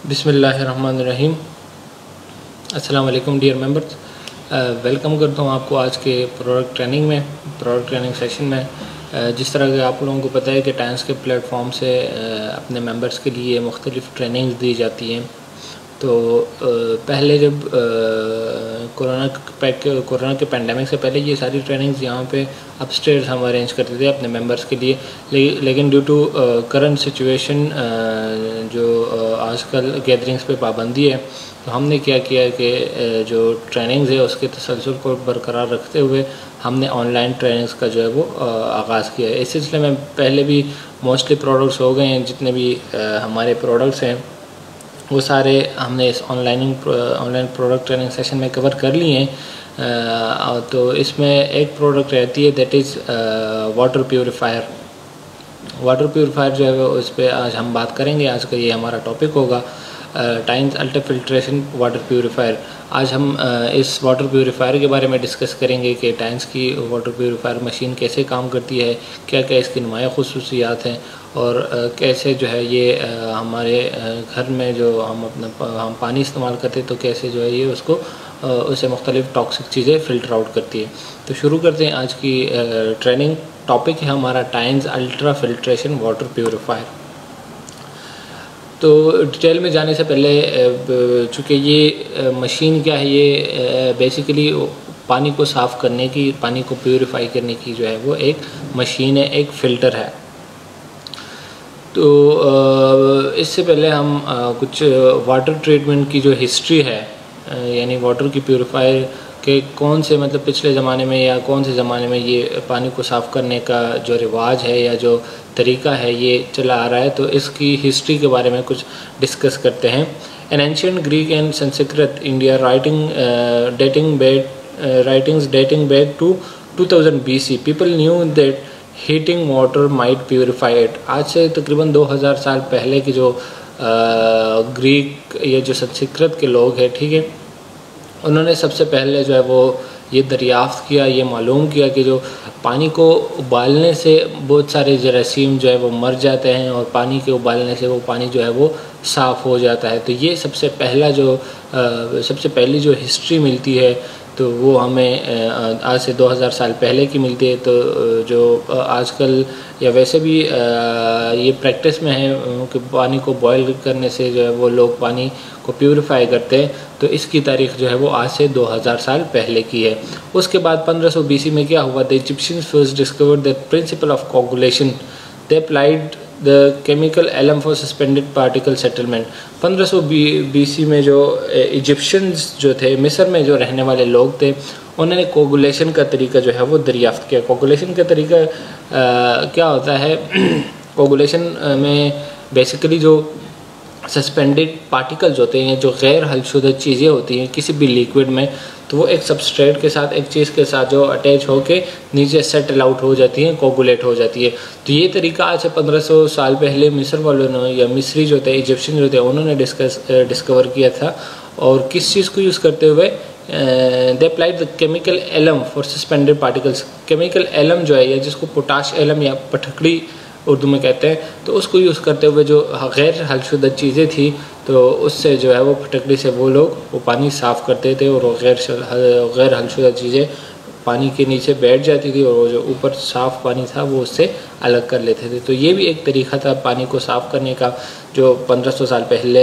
बिस्मिल्लाहिर्रहमानिर्रहीम। अस्सलाम वालेकुम डियर मेंबर्स, वेलकम करता हूँ आपको आज के प्रोडक्ट ट्रेनिंग सेशन में। जिस तरह के आप लोगों को पता है कि टाइम्स के प्लेटफॉर्म से अपने मेंबर्स के लिए मुख्तलिफ़ ट्रेनिंग्स दी जाती हैं। तो पहले जब कोरोना के पेंडेमिक से पहले ये सारी ट्रेनिंग्स यहाँ पे अपस्टेयर्स हम अरेंज करते थे अपने मेंबर्स के लिए, लेकिन ड्यू टू करंट सिचुएशन जो आजकल गैदरिंग्स पे पाबंदी है, तो हमने क्या किया कि जो ट्रेनिंग्स है उसके तसलसल को बरकरार रखते हुए हमने ऑनलाइन ट्रेनिंग्स का जो है वो आगाज़ किया है। इस सिलसिले में पहले भी मोस्टली प्रोडक्ट्स हो गए हैं, जितने भी हमारे प्रोडक्ट्स हैं वो सारे हमने इस ऑनलाइन प्रोडक्ट ट्रेनिंग सेशन में कवर कर लिए हैं। तो इसमें एक प्रोडक्ट रहती है that is water purifier. Water purifier जो है उस पर आज हम बात करेंगे। आज का ये हमारा टॉपिक होगा, times ultra filtration water purifier. आज हम इस वाटर प्यूरीफायर के बारे में डिस्कस करेंगे कि टाइम्स की वाटर प्यूरीफायर मशीन कैसे काम करती है, क्या क्या इसकी नुमाया खुसूसियात हैं और कैसे जो है ये हमारे घर में जो हम पानी इस्तेमाल करते हैं तो कैसे जो है ये उससे मुख्तलिफ़ टॉक्सिक चीज़ें फ़िल्टर आउट करती है। तो शुरू करते हैं आज की ट्रेनिंग। टॉपिक है हमारा times ultra filtration water purifier. तो डिटेल में जाने से पहले चूँकि ये मशीन क्या है, ये बेसिकली पानी को साफ़ करने की, पानी को प्यूरीफाई करने की जो है वो एक मशीन है, एक फ़िल्टर है। तो इससे पहले हम कुछ वाटर ट्रीटमेंट की जो हिस्ट्री है, यानी वाटर की प्यूरीफायर के कौन से पिछले ज़माने में या कौन से ज़माने में ये पानी को साफ़ करने का जो रिवाज है या जो तरीका है ये चला आ रहा है, तो इसकी हिस्ट्री के बारे में कुछ डिस्कस करते हैं। N ancient Greek and Sanskrit India writings dating back to 2000 BC people knew that heating water might purify it। आज से तकरीबन 2000 साल पहले की जो ग्रीक या जो संस्कृत के लोग हैं, ठीक है, उन्होंने सबसे पहले जो है वो ये दरियाफ्त किया, ये मालूम किया कि जो पानी को उबालने से बहुत सारे जरासीम जो है वो मर जाते हैं और पानी के उबालने से वो पानी जो है वो साफ़ हो जाता है। तो ये सबसे पहली जो हिस्ट्री मिलती है तो वो हमें आज से 2000 साल पहले की मिलती है। तो जो आजकल या वैसे भी ये प्रैक्टिस में है कि पानी को बॉयल करने से जो है वो लोग पानी को प्यूरीफाई करते हैं, तो इसकी तारीख़ जो है वो आज से 2000 साल पहले की है। उसके बाद 1500 BC में क्या हुआ, the Egyptians first discovered the principle of coagulation. They applied the chemical alum for suspended particle settlement. 1500 BC में जो इजिप्शियंस जो थे, मिस्र में जो रहने वाले लोग थे, उन्होंने कोगुलेशन का तरीका जो है वो दरियाफ्त किया। कोगुलेशन का तरीका क्या होता है, कोगुलेशन में बेसिकली जो सस्पेंडेड पार्टिकल्स होते हैं, जो गैर हलशुदा चीज़ें होती हैं किसी भी लिक्विड में, तो वो एक सबस्ट्रेट के साथ, एक चीज़ के साथ जो अटैच होके नीचे सेटल आउट हो जाती हैं, कोगुलेट हो जाती है। तो ये तरीका आज से 1500 साल पहले मिस्र वालों ने या मिस्री जो थे, इजिप्शियन जो थे, उन्होंने डिस्कवर किया था। और किस चीज़ को यूज़ करते हुए, they applied the chemical alum for suspended particles. Chemical alum जो है, या जिसको पोटाश एलम या पटखड़ी उर्दू में कहते हैं, तो उसको यूज़ करते हुए जो गैर हलशुदा चीज़ें थी, तो उससे जो है वो फटकड़ी से वो लोग वो पानी साफ़ करते थे और गैर हलशुदा चीज़ें पानी के नीचे बैठ जाती थी और वो जो ऊपर साफ़ पानी था वो उससे अलग कर लेते थे। तो ये भी एक तरीक़ा था पानी को साफ़ करने का जो 1500 साल पहले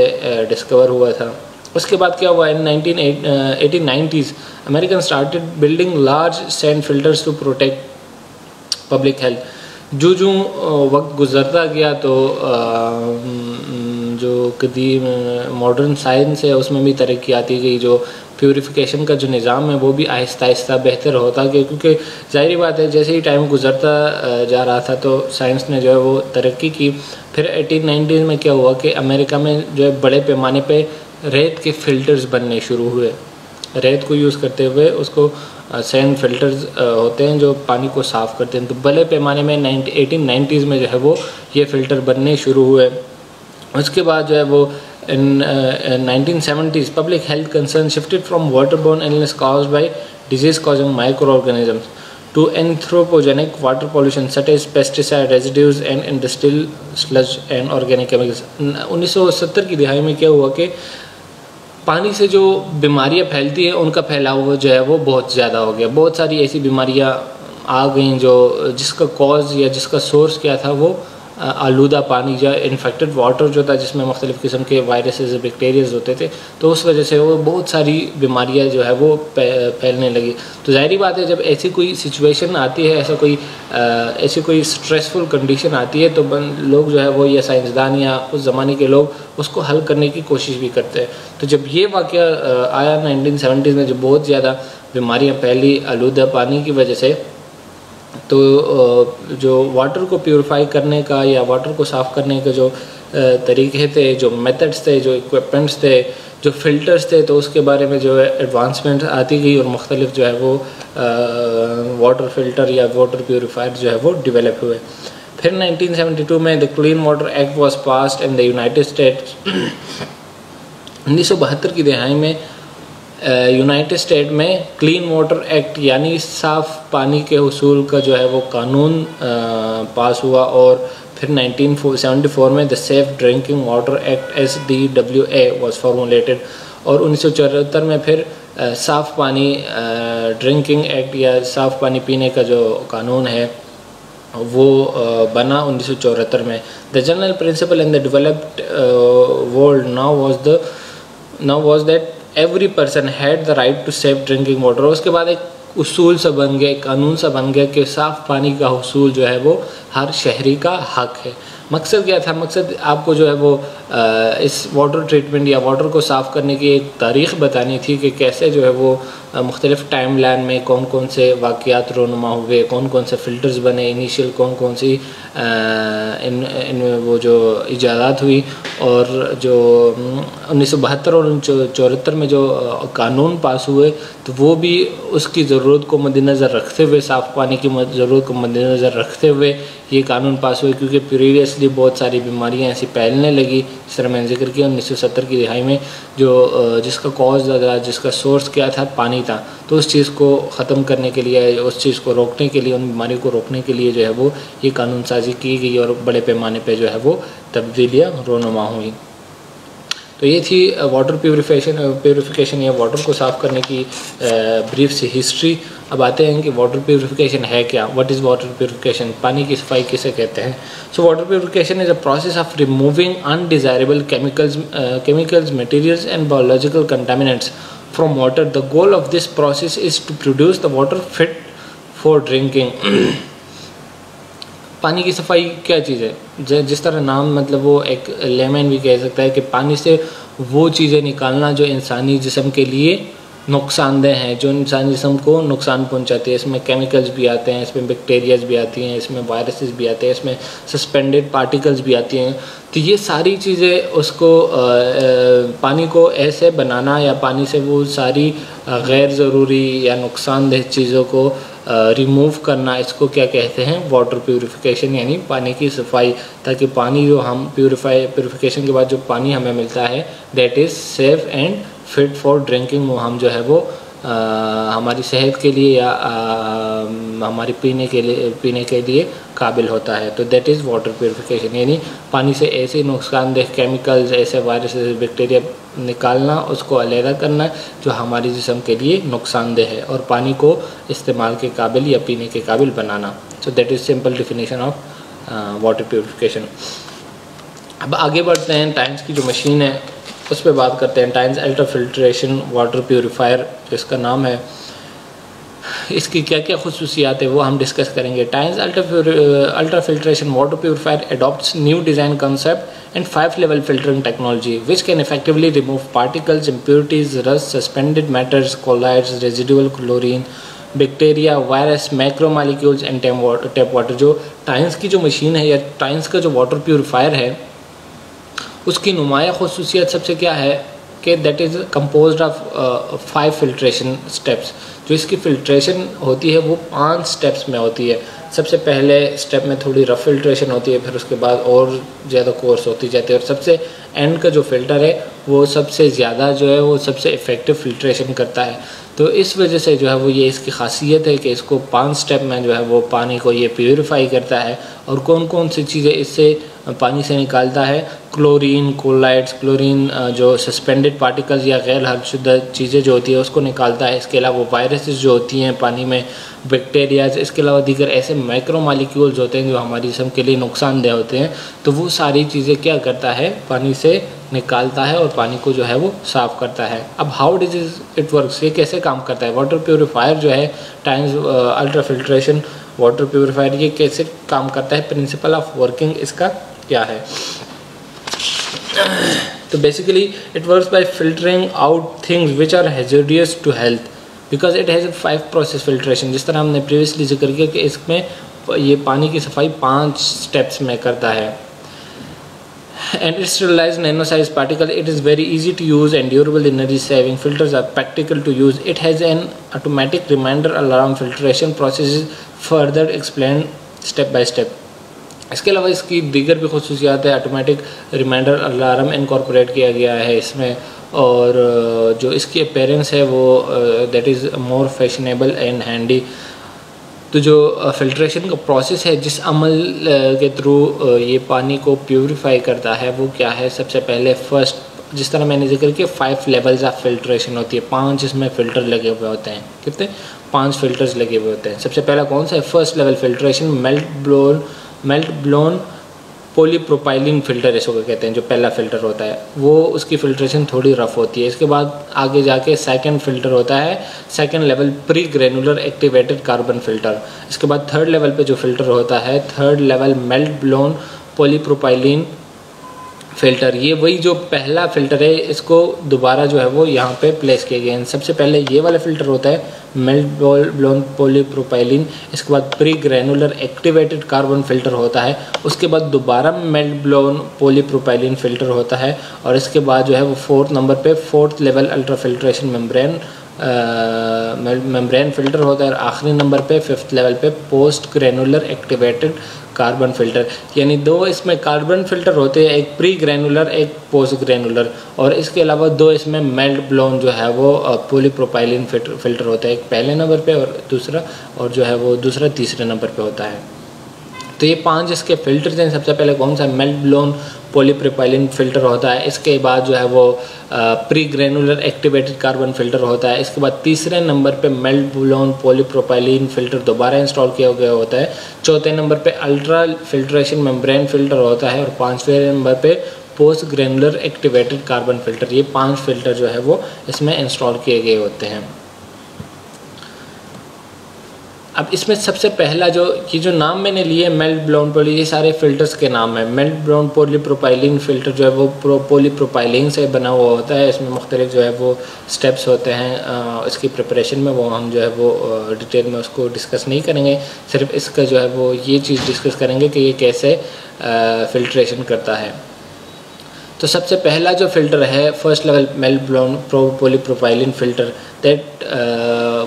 डिस्कवर हुआ था। उसके बाद क्या हुआ, in 1890s American started building large sand filters to protect public health. जो वक्त गुज़रता गया तो जो कदीम मॉडर्न साइंस है उसमें भी तरक्की आती गई। जो प्यूरिफिकेशन का जो निज़ाम है वो भी आहिस्ता आहिस्ता बेहतर होता गया, क्योंकि ज़ाहिर बात है जैसे ही टाइम गुज़रता जा रहा था तो साइंस ने जो है वो तरक्की की। फिर 1890s में क्या हुआ कि अमेरिका में जो है बड़े पैमाने पे रेत के फ़िल्टर्स बनने शुरू हुए। रेत को यूज़ करते हुए उसको सैंड फिल्टर्स होते हैं जो पानी को साफ़ करते हैं। तो बड़े पैमाने में 1890s में जो है वो ये फ़िल्टर बनने शुरू हुए। उसके बाद जो है वो इन 1970s public health concern shifted from waterborne illness caused by disease causing micro organisms to anthropogenic water pollution such as pesticide residues and industrial sludge and organic chemicals। 1970 की दिहाई में क्या हुआ कि पानी से जो बीमारियां फैलती हैं उनका फैलाव जो है वो बहुत ज़्यादा हो गया। बहुत सारी ऐसी बीमारियां आ गई जो जिसका कॉज या जिसका सोर्स क्या था, वो आलूदा पानी या इन्फेक्टेड वाटर जो था जिसमें मुख्तलिफ़ किस्म के वायरसेस बैक्टीरियाज होते थे, तो उस वजह से वो बहुत सारी बीमारियां जो है वो फैलने लगी। तो ज़ाहिरी बात है जब ऐसी कोई सिचुएशन आती है, ऐसी कोई स्ट्रेसफुल कंडीशन आती है, तो लोग जो है वो या साइंसदान या उस ज़माने के लोग उसको हल करने की कोशिश भी करते हैं। तो जब ये वाक़या आया 1970s में, जब बहुत ज़्यादा बीमारियाँ फैली आलूदा पानी की वजह से, तो जो वाटर को प्योरीफाई करने का या वाटर को साफ़ करने के जो तरीके थे, जो मेथड्स थे, जो इक्विपमेंट्स थे, जो फ़िल्टर्स थे, तो उसके बारे में जो है एडवांसमेंट आती गई और मुख्तलिफ जो है वो वाटर फ़िल्टर या वाटर प्योरीफायर जो है वो डेवलप हुए। फिर 1972 में the clean water act was passed in the United states. 1972 की दिहाई में यूनाइटेड स्टेट में क्लीन वाटर एक्ट यानी साफ़ पानी के हुसूल का जो है वो कानून पास हुआ, और फिर 1974 में the safe drinking water act SDWA was formulated, और 1974 में फिर साफ़ पानी ड्रिंकिंग एक्ट या साफ़ पानी पीने का जो कानून है वो बना 1974 में। The general principle in the developed world now was that every person had the right to safe drinking water. उसके बाद एक उसूल सा बन गया, एक कानून सा बन गया कि साफ़ पानी का हुसूल जो है वो हर शहरी का हक है। मकसद क्या था? मकसद आपको जो है वो इस वाटर ट्रीटमेंट या वाटर को साफ़ करने की एक तारीख़ बतानी थी कि कैसे जो है वो मुख्तलिफ़ टाइम लाइन में कौन कौन से वाक़यात रोनुमा हुए, कौन कौन से फ़िल्टर्स बने, इनिशियल कौन कौन सी इनमें वो जो इजादात हुई, और जो 1972 और 1974 में जो कानून पास हुए, तो वो भी उसकी ज़रूरत को मद्देनज़र रखते हुए, साफ़ पानी की ज़रूरत को मद्देनज़र रखते हुए ये कानून पास हुए, क्योंकि प्रीवियसली बहुत सारी बीमारियां ऐसी फैलने लगी। जिस तरह मैंने जिक्र किया 1970 की दिहाई में जो जिसका कॉज था, जिसका सोर्स क्या था, पानी था। तो उस चीज़ को ख़त्म करने के लिए, उस चीज़ को रोकने के लिए, उन बीमारियों को रोकने के लिए जो है वो ये कानून साजी की गई और बड़े पैमाने पर जो है वो तब्दीलियाँ रोनुमा हुई। तो ये थी वाटर प्योरीफिकेशन या वाटर को साफ़ करने की ब्रीफ सी हिस्ट्री। अब आते हैं कि वाटर प्योरीफिकेशन है क्या, व्हाट इज़ वाटर प्योरीफिकेशन, पानी की सफाई किसे कहते हैं। So water purification is a process of removing undesirable chemicals materials and biological contaminants from water. The goal of this process is to produce the water fit for drinking. पानी की सफाई क्या चीज़ है? जिस तरह नाम मतलब वो एक लेमन भी कह सकता है कि पानी से वो चीज़ें निकालना जो इंसानी जिस्म के लिए नुकसानदेह हैं, जो इंसानी जिस्म को नुकसान पहुंचाती है। इसमें केमिकल्स भी आते हैं, इसमें बैक्टीरियाज भी आती हैं, इसमें वायरसेस भी आते हैं, इसमें सस्पेंडेड पार्टिकल्स भी आती हैं। तो ये सारी चीज़ें उसको पानी को ऐसे बनाना या पानी से वो सारी गैर ज़रूरी या नुकसानदेह चीज़ों को रिमूव करना, इसको क्या कहते हैं? वाटर प्योरीफिकेशन यानी पानी की सफाई, ताकि पानी जो हम प्योरीफिकेशन के बाद जो पानी हमें मिलता है that is safe and fit for drinking, वो हम जो है वो हमारी सेहत के लिए या हमारी पीने के लिए काबिल होता है। तो दैट इज़ वाटर प्योरीफिकेशन, यानी पानी से ऐसे नुकसानदेह केमिकल्स, ऐसे वायरसेस, बैक्टीरिया निकालना, उसको अलहदा करना जो हमारे जिस्म के लिए नुकसानदेह है, और पानी को इस्तेमाल के काबिल या पीने के काबिल बनाना। So that is simple definition of water purification. अब आगे बढ़ते हैं, टाइम्स की जो मशीन है उस पर बात करते हैं। Times ultra filtration water purifier जो इसका नाम है, इसकी क्या क्या खुसूसियात है वो हम डिस्कस करेंगे। Times ultra filtration water purifier adopts new design concept and 5-level filtering technology which can effectively remove particles, impurities, rust, suspended matters, colloids, residual chlorine, bacteria, virus, macromolecules and tap water. जो times की जो machine है या times का जो water purifier है उसकी नुमाया खुसूसियत सबसे क्या है कि that is composed of 5 filtration steps. जो इसकी फ़िल्ट्रेशन होती है वो 5 स्टेप्स में होती है। सबसे पहले स्टेप में थोड़ी रफ फिल्ट्रेशन होती है, फिर उसके बाद और ज़्यादा कोर्स होती जाती है, और सबसे एंड का जो फ़िल्टर है वो सबसे ज़्यादा जो है वो सबसे इफ़ेक्टिव फिल्ट्रेशन करता है। तो इस वजह से जो है वो ये इसकी खासियत है कि इसको 5 स्टेप में जो है वो पानी को ये प्यूरिफाई करता है। और कौन कौन सी चीज़ें इससे पानी से निकालता है? क्लोरीन, कोलाइड्स, क्लोरीन जो सस्पेंडेड पार्टिकल्स या गैर हलशुदा चीज़ें जो होती है उसको निकालता है। इसके अलावा वायरसेस जो होती हैं पानी में, बैक्टीरियाज, इसके अलावा दीगर ऐसे माइक्रो मॉलिक्यूल्स होते हैं जो हमारी जिस्म के लिए नुकसानदेह होते हैं। तो वो सारी चीज़ें क्या करता है? पानी से निकालता है और पानी को जो है वो साफ़ करता है। अब हाउ डज इट वर्क्स, ये कैसे काम करता है? वाटर प्योरीफायर जो है times ultra filtration water purifier, ये कैसे काम करता है? प्रिंसिपल ऑफ वर्किंग इसका क्या है? तो basically it works by filtering out things which are hazardous to health because it has 5 process filtration. जिस तरह हमने प्रीवियसली जिक्र किया कि इसमें ये पानी की सफाई 5 स्टेप्स में करता है। And its sterilized nano-sized particle, it is very easy to use and durable, energy saving. Filters are practical to use. It has an automatic reminder alarm. Filtration process is further explained step by step. इसके अलावा इसकी दीगर भी खुसूसियात है। Automatic reminder alarm incorporate किया गया है इसमें, और जो इसकी अपीयरेंस है वो that is more fashionable and handy. तो जो फ़िल्ट्रेशन का प्रोसेस है, जिस अमल के थ्रू ये पानी को प्यूरिफाई करता है वो क्या है? सबसे पहले फर्स्ट, जिस तरह मैंने जिक्र किया 5 लेवल्स ऑफ फिल्ट्रेशन होती है, 5 इसमें फ़िल्टर लगे हुए होते हैं। कितने? 5 फिल्टर्स लगे हुए होते हैं। सबसे पहला कौन सा है? First level filtration, melt blown polypropylene filter इसको कहते हैं। जो पहला फ़िल्टर होता है वो उसकी फ़िल्ट्रेशन थोड़ी रफ़ होती है। इसके बाद आगे जाके सेकंड फ़िल्टर होता है, second level pre granular activated carbon filter. इसके बाद थर्ड लेवल पे जो फ़िल्टर होता है, third level melt blown polypropylene filter. ये वही जो पहला फ़िल्टर है, इसको दोबारा जो है वो यहाँ पे प्लेस किए गए हैं। सबसे पहले ये वाला फ़िल्टर होता है मेल्ट ब्लोन पॉलीप्रोपाइलिन, इसके बाद pre granular activated carbon filter होता है, उसके बाद दोबारा मेल्ट ब्लोन पॉलीप्रोपाइलिन फ़िल्टर होता है, और इसके बाद जो है वो 4th नंबर पे 4th level ultra filtration membrane filter होता है, और आखिरी नंबर पे 5th लेवल पे post granular activated carbon filter. यानी 2 इसमें कार्बन फ़िल्टर होते हैं, एक प्री ग्रेनुलर एक पोस्ट ग्रेनुलर, और इसके अलावा 2 इसमें मेल्ट ब्लोन जो है वो पॉलीप्रोपाइलिन फ़िल्टर होता है, एक पहले नंबर पे और दूसरा, और जो है वो दूसरा तीसरे नंबर पे होता है। तो ये 5 इसके फ़िल्टर्स हैं। सबसे पहले कौन सा? मेल्ट ब्लोन पॉलीप्रोपाइलिन फ़िल्टर होता है। इसके बाद जो है वो pre granular activated carbon filter होता है। इसके बाद तीसरे नंबर पे मेल्ट ब्लोन पॉलीप्रोपाइलिन फ़िल्टर दोबारा इंस्टॉल किया गया होता है। चौथे नंबर पे अल्ट्रा फिल्ट्रेशन मेम्ब्रेन फ़िल्टर होता है, और 5वें नंबर पे post granular activated carbon filter. ये 5 फ़िल्टर जो है वो इसमें इंस्टॉल किए गए होते हैं। अब इसमें सबसे पहला ये जो नाम मैंने लिए मेल्ट ब्लोन पॉली, ये सारे फ़िल्टर्स के नाम हैं। मेल्ट ब्लोन पॉलीप्रोपाइलिन फ़िल्टर जो है वो पॉलीप्रोपाइलिन से बना हुआ होता है। इसमें मुख्तलिफ जो है वो स्टेप्स होते हैं इसकी प्रिपरेशन में, वो हम जो है वो डिटेल में उसको डिस्कस नहीं करेंगे। सिर्फ इसका जो है वो ये चीज़ डिस्कस करेंगे कि ये कैसे फ़िल्ट्रेशन करता है। तो सबसे पहला जो फ़िल्टर है first level melt blown polypropylene filter, that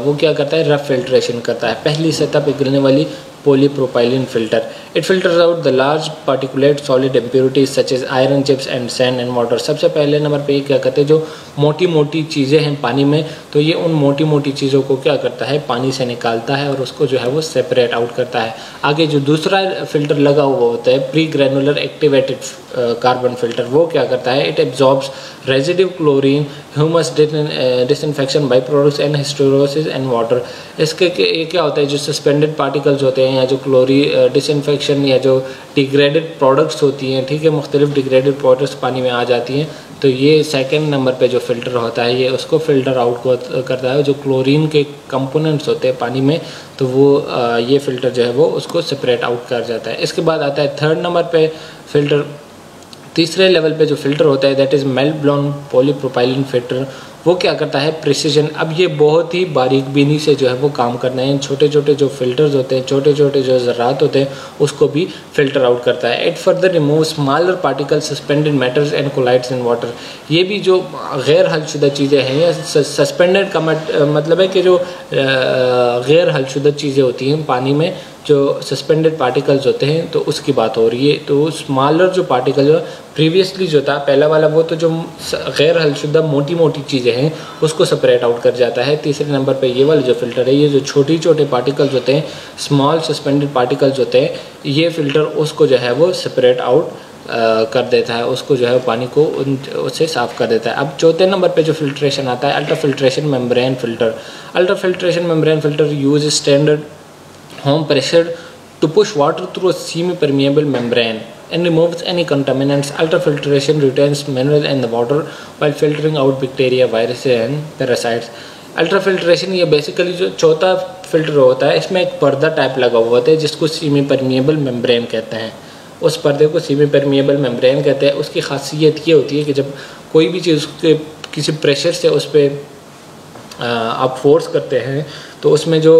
वो क्या करता है? रफ फिल्ट्रेशन करता है। पहली सतह पे गिरने वाली polypropylene filter. It filters out the large particulate solid impurities such as iron chips and sand and water. सबसे पहले नंबर पे ये क्या करते हैं, जो मोटी मोटी चीज़ें हैं पानी में, तो ये उन मोटी मोटी चीज़ों को क्या करता है, पानी से निकालता है और उसको जो है वो सेपरेट आउट करता है। आगे जो दूसरा फिल्टर लगा हुआ होता है pre granular activated carbon filter, वो क्या करता है, it absorbs residue chlorine, humus disinfection by products and hysteresis and water. इसके ये क्या होता है, जो सस्पेंडेड पार्टिकल्स होते हैं या जो क्लोरी डिसइंफेक्शन या जो डिग्रेडेड प्रोडक्ट्स होती हैं, ठीक है, मुख्तलिफ डिग्रेडेड प्रोडक्ट्स पानी में आ जाती हैं, तो ये सेकंड नंबर पे जो फ़िल्टर होता है ये उसको फ़िल्टर आउट करता है। जो क्लोरीन के कंपोनेंट्स होते हैं पानी में, तो वो ये फ़िल्टर जो है वो उसको सेपरेट आउट कर जाता है। इसके बाद आता है थर्ड नंबर पे फ़िल्टर, तीसरे लेवल पे जो फ़िल्टर होता है that is melt blown polypropylene filter. वो क्या करता है, प्रिसीजन, अब ये बहुत ही बारीक बीनी से जो है वो काम करना है। छोटे छोटे जो फिल्टर्स होते हैं, छोटे छोटे जो ज़रात होते हैं, उसको भी फ़िल्टर आउट करता है। It further remove smaller particle suspended matters and colloids in water. ये भी जो गैर हलशुदा चीज़ें हैं, या सस्पेंडेड का मतलब है कि जो गैर हलशुदा चीज़ें होती हैं पानी में, जो सस्पेंडेड पार्टिकल्स होते हैं तो उसकी बात हो रही है। तो स्मॉलर जो पार्टिकल जो प्रीवियसली जो था पहला वाला वो तो जो गैर हलशुदा मोटी मोटी चीज़ें हैं उसको सेपरेट आउट कर जाता है। तीसरे नंबर पे ये वाला जो फ़िल्टर है, ये जो छोटे छोटे पार्टिकल्स होते हैं, स्मॉल सस्पेंडेड पार्टिकल्स होते हैं, ये फ़िल्टर उसको जो है वो सेपरेट आउट कर देता है, उसको जो है पानी को उससे साफ़ कर देता है। अब चौथे नंबर पे जो फिल्ट्रेशन आता है, ultra filtration membrane filter. Ultra filtration membrane filter use standard home pressure to push water through a semi-permeable membrane and removes any contaminants. Ultrafiltration retains minerals in the water while filtering out bacteria, viruses and parasites. Ultrafiltration ये basically जो चौथा filter होता है, इसमें एक पर्दा type लगा हुआ होता है जिसको सेमी परमिएबल मेम्ब्रेन कहते हैं। उस पर्दे को सेमी परमिएबल मेम्ब्रेन कहते हैं। उसकी खासियत ये होती है कि जब कोई भी चीज़ के किसी प्रेशर से उस पर आप फोर्स करते हैं तो उसमें जो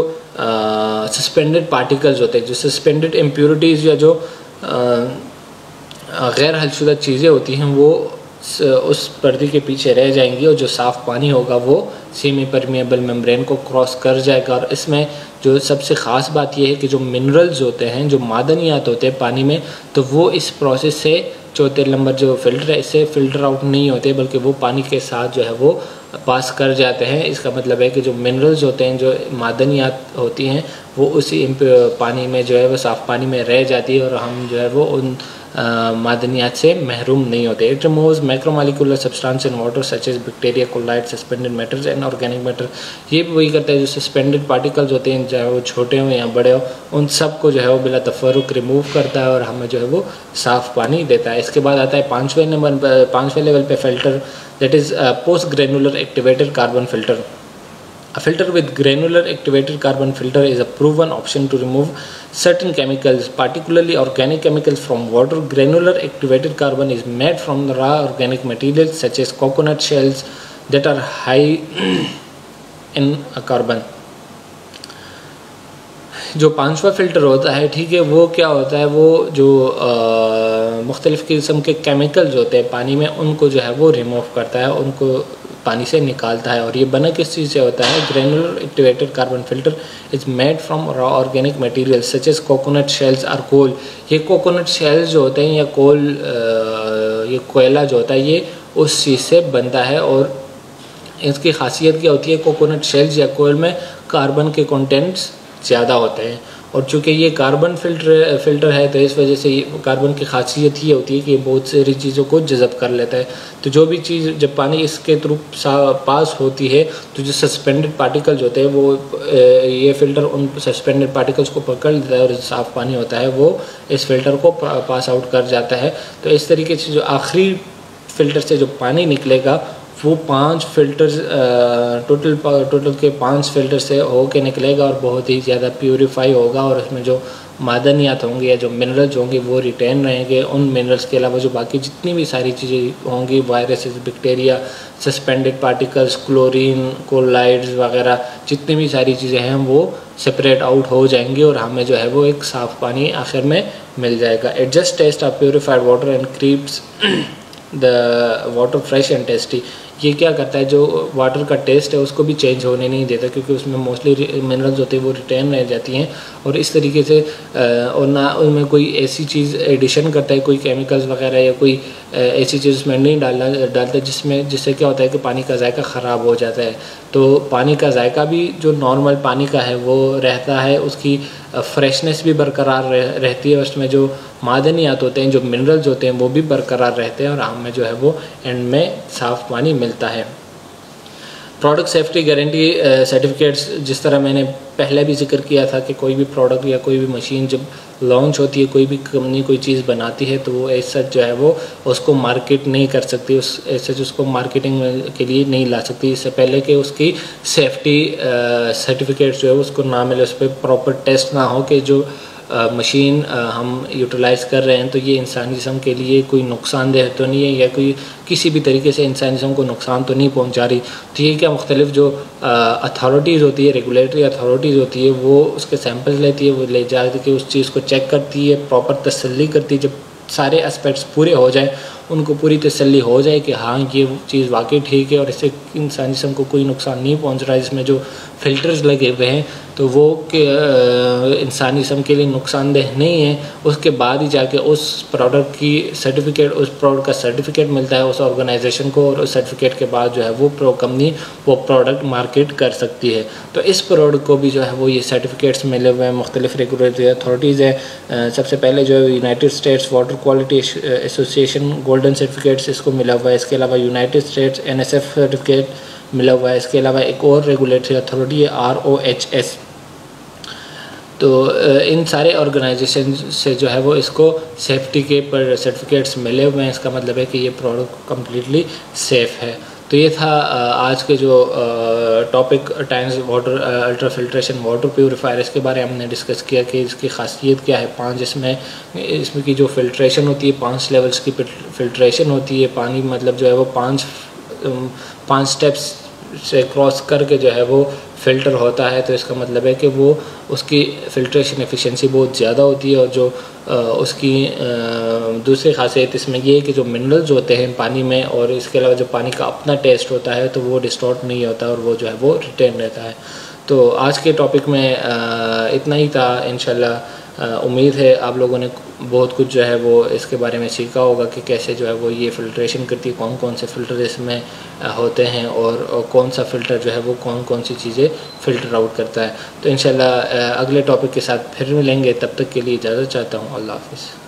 सस्पेंडेड पार्टिकल्स होते हैं, जो सस्पेंडेड इम्प्योरिटीज़ या जो गैर हलशुदा चीज़ें होती हैं वो उस पर्दे के पीछे रह जाएंगी और जो साफ़ पानी होगा वो सेमी परमिएबल मेम्ब्रेन को क्रॉस कर जाएगा। और इसमें जो सबसे ख़ास बात यह है कि जो मिनरल्स होते हैं, जो मादनियात होते हैं पानी में, तो वो इस प्रोसेस से चौथे नंबर जो फ़िल्टर है इससे फ़िल्टर आउट नहीं होते बल्कि वो पानी के साथ जो है वो पास कर जाते हैं। इसका मतलब है कि जो मिनरल्स होते हैं, जो मादनियात होती हैं, वो उसी पानी में जो है वो साफ़ पानी में रह जाती है और हम जो है वो उन मादनियात से महरूम नहीं होते। It removes macromolecular substance in water such as bacteria, colloid, suspended matters and organic matter. ये भी वही करता है, जो सस्पेंडेड पार्टिकल्स होते हैं चाहे वो छोटे हों या बड़े हों, उन सब को जो है वो बिला तफर्रुक रिमूव करता है और हमें जो है वो साफ़ पानी देता है। इसके बाद आता है पाँचवें लेवल पे filter, that is post granular activated carbon filter. A filter with granular activated carbon filter is a proven option to remove certain chemicals, particularly organic chemicals, from water. Granular activated carbon is made from the raw organic materials such as coconut shells that are high in carbon. जो पांचवा filter होता है, ठीक है, वो क्या होता है, वो जो मुख्तलिफ़ किस्म के केमिकल्स होते हैं पानी में उनको जो है वो रिमूव करता है, उनको पानी से निकालता है। और ये बना किस चीज़ से होता है? Granular activated carbon filter is made from raw organic material such as coconut shells और कोल। ये कोकोनट शेल्स जो होते हैं या कोल, ये कोयला जो होता है, ये उस चीज़ से बनता है। और इसकी खासियत क्या होती है? कोकोनट शेल्स या कोयल में कार्बन के कंटेंट्स ज़्यादा होते हैं और चूँकि ये कार्बन फिल्टर है तो इस वजह से कार्बन की खासियत ये होती है कि ये बहुत सारी चीज़ों को जज़ब कर लेता है। तो जो भी चीज़ जब पानी इसके थ्रू पास होती है तो जो सस्पेंडेड पार्टिकल्स होते हैं वो ये फ़िल्टर उन सस्पेंडेड पार्टिकल्स को पकड़ लेता है और साफ़ पानी होता है वो इस फ़िल्टर को पास आउट कर जाता है। तो इस तरीके से जो आखिरी फ़िल्टर से जो पानी निकलेगा वो 5 फिल्टर्स टोटल के 5 फिल्टर से हो के निकलेगा और बहुत ही ज़्यादा प्यूरीफाई होगा और उसमें जो मादनियात होंगे या जो मिनरल्स होंगे वो रिटेन रहेंगे। उन मिनरल्स के अलावा जो बाकी जितनी भी सारी चीज़ें होंगी, viruses, bacteria, suspended particles, chlorine, colloids वगैरह जितनी भी सारी चीज़ें हैं वो सेपरेट आउट हो जाएंगी और हमें जो है वो एक साफ़ पानी आखिर में मिल जाएगा। It just taste of purified water and keeps the water fresh and tasty. ये क्या करता है, जो वाटर का टेस्ट है उसको भी चेंज होने नहीं देता क्योंकि उसमें मोस्टली मिनरल्स होते हैं वो रिटेन रह जाती हैं और इस तरीके से और ना उनमें कोई ऐसी चीज़ एडिशन करता है, कोई केमिकल्स वगैरह या कोई ऐसी चीज़ उसमें नहीं डालता जिससे क्या होता है कि पानी का जायका ख़राब हो जाता है। तो पानी का जायका भी जो नॉर्मल पानी का है वो रहता है, उसकी फ्रेशनेस भी बरकरार रहती है, उसमें जो मादनियात होते हैं, जो मिनरल्स होते हैं वो भी बरकरार रहते हैं और हमें जो है वो एंड में साफ़ पानी मिलता है। प्रोडक्ट सेफ्टी गारंटी सर्टिफिकेट्स, जिस तरह मैंने पहले भी जिक्र किया था कि कोई भी प्रोडक्ट या कोई भी मशीन जब लॉन्च होती है, कोई भी कंपनी कोई चीज़ बनाती है तो वो ऐसा जो है वो उसको मार्केट नहीं कर सकती, ऐसे उसको मार्केटिंग के लिए नहीं ला सकती इससे पहले कि उसकी सेफ्टी सर्टिफिकेट्स जो है उसको ना मिले, उस पर प्रॉपर टेस्ट ना हो कि जो मशीन हम यूटिलाइज़ कर रहे हैं तो ये इंसानी जिस्म के लिए कोई नुकसानदेह तो नहीं है या कोई किसी भी तरीके से इंसानी जिस्म को नुकसान तो नहीं पहुंचा रही। तो ये क्या मुख्तलिफ जो अथॉरिटीज़ होती है, रेगुलेटरी अथॉरिटीज़ होती है, वो उसके सैंपल्स लेती है, वो ले जा के उस चीज़ को चेक करती है, प्रॉपर तसल्ली करती है। जब सारे एस्पेक्ट्स पूरे हो जाए, उनको पूरी तसल्ली हो जाए कि हाँ ये चीज़ वाकई ठीक है और इससे इंसानी जिस्म को कोई नुकसान नहीं पहुंच रहा है, इसमें जो फ़िल्टर्स लगे हुए हैं तो वो कि इंसानी जिस्म के लिए नुकसानदेह नहीं है, उसके बाद ही जाके उस प्रोडक्ट की सर्टिफिकेट, उस प्रोडक्ट का सर्टिफिकेट मिलता है उस ऑर्गेनाइजेशन को, और उस सर्टिफिकेट के बाद जो है वो कंपनी वो प्रोडक्ट मार्केट कर सकती है। तो इस प्रोडक्ट को भी जो है वो ये सर्टिफिकेट्स मिले हुए हैं, मुख्तलिफ रेगुलेटरी अथॉरिटीज़ है। सबसे पहले जो है United states water quality association golden certificates इसको मिला हुआ है। इसके अलावा यूनाइटेड स्टेट्स NSF सर्टिफिकेट मिला हुआ है। इसके अलावा एक और रेगुलेटरी अथॉरिटी है ROHS। तो इन सारे ऑर्गेनाइजेशन से जो है वो इसको सेफ्टी के पर सर्टिफिकेट्स मिले हुए हैं। इसका मतलब है कि ये प्रोडक्ट कम्प्लीटली सेफ़ है। तो ये था आज के जो topic times water ultra filtration water purifier, इसके बारे में हमने डिस्कस किया कि इसकी खासियत क्या है। 5 इसमें की जो फ़िल्ट्रेशन होती है 5 लेवल्स की फ़िल्ट्रेशन होती है। पानी मतलब जो है वो 5 स्टेप्स से क्रॉस करके जो है वो फ़िल्टर होता है। तो इसका मतलब है कि वो उसकी फ़िल्ट्रेशन एफिशिएंसी बहुत ज़्यादा होती है। और जो उसकी दूसरी खासियत इसमें ये है कि जो मिनरल्स होते हैं पानी में, और इसके अलावा जो पानी का अपना टेस्ट होता है तो वो डिस्टॉर्ट नहीं होता और वो जो है वो रिटेन रहता है। तो आज के टॉपिक में इतना ही था। इंशाल्लाह उम्मीद है आप लोगों ने बहुत कुछ जो है वो इसके बारे में सीखा होगा कि कैसे जो है वो ये फ़िल्ट्रेशन करती है, कौन कौन से फ़िल्टर इसमें होते हैं, और कौन सा फ़िल्टर जो है वो कौन कौन सी चीज़ें फ़िल्टर आउट करता है। तो इंशाल्लाह अगले टॉपिक के साथ फिर मिलेंगे। तब तक के लिए इजाज़त चाहता हूँ। अल्लाह हाफ़िज़।